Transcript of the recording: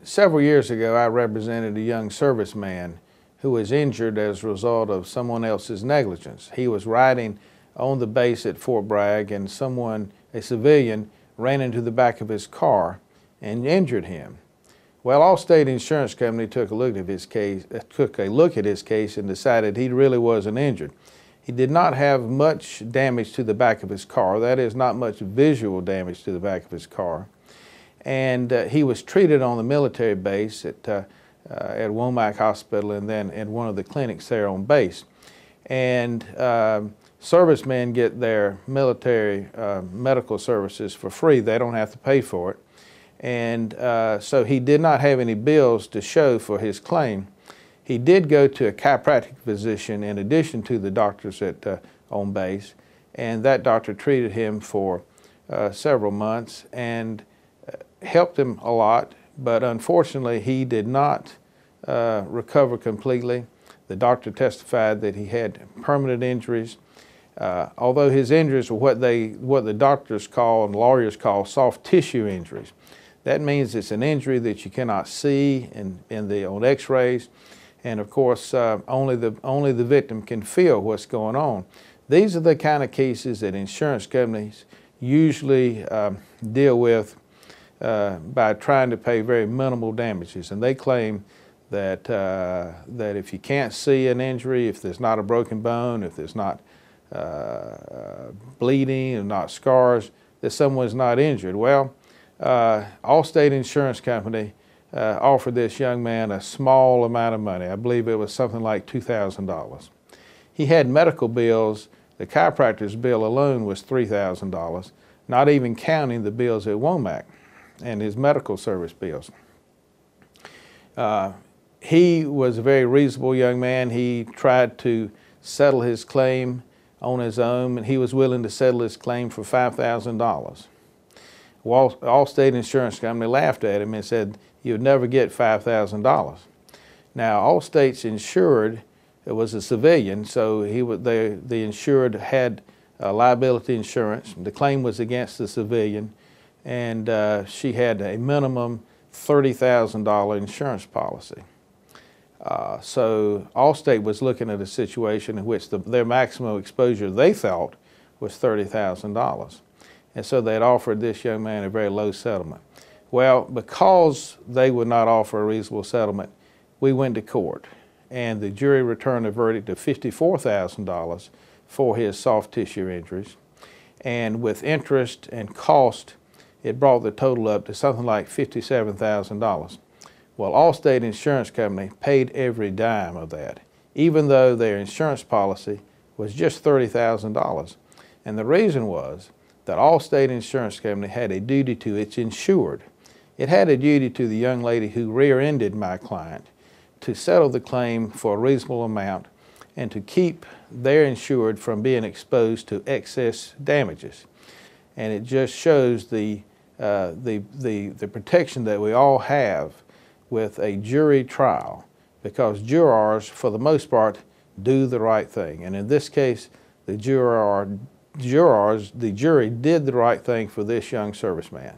Several years ago, I represented a young serviceman who was injured as a result of someone else's negligence. He was riding on the base at Fort Bragg, and a civilian, ran into the back of his car and injured him. Well, Allstate Insurance Company took a look at his case and decided he really wasn't injured. He did not have much damage to the back of his car. That is, not much visual damage to the back of his car. And he was treated on the military base at Womack Hospital and then at one of the clinics there on base. And servicemen get their military medical services for free. They don't have to pay for it. And so he did not have any bills to show for his claim. He did go to a chiropractic physician in addition to the doctors on base, and that doctor treated him for several months and helped him a lot, but unfortunately he did not recover completely. The doctor testified that he had permanent injuries. Although his injuries were what the doctors call and lawyers call soft tissue injuries. That means it's an injury that you cannot see on x-rays, and of course only the victim can feel what's going on. These are the kind of cases that insurance companies usually deal with by trying to pay very minimal damages, and they claim that that if you can't see an injury, if there's not a broken bone, if there's not bleeding and not scars, that someone's not injured. Well, Allstate Insurance Company offered this young man a small amount of money. I believe it was something like $2,000. He had medical bills. The chiropractor's bill alone was $3,000, not even counting the bills at Womack and his medical service bills. He was a very reasonable young man. He tried to settle his claim on his own, and he was willing to settle his claim for $5,000. Allstate Insurance Company laughed at him and said, "You would never get $5,000. Now, Allstate's insured, it was a civilian, so the insured had liability insurance. The claim was against the civilian, and she had a minimum $30,000 insurance policy. So Allstate was looking at a situation in which their maximum exposure, they thought, was $30,000. And so they had offered this young man a very low settlement. Well, because they would not offer a reasonable settlement, we went to court, and the jury returned a verdict of $54,000 for his soft tissue injuries. And with interest and cost, it brought the total up to something like $57,000. Well, Allstate Insurance Company paid every dime of that, even though their insurance policy was just $30,000. And the reason was that Allstate Insurance Company had a duty to its insured. It had a duty to the young lady who rear-ended my client to settle the claim for a reasonable amount and to keep their insured from being exposed to excess damages. And it just shows the protection that we all have with a jury trial, because jurors, for the most part, do the right thing. And in this case, the jury did the right thing for this young serviceman.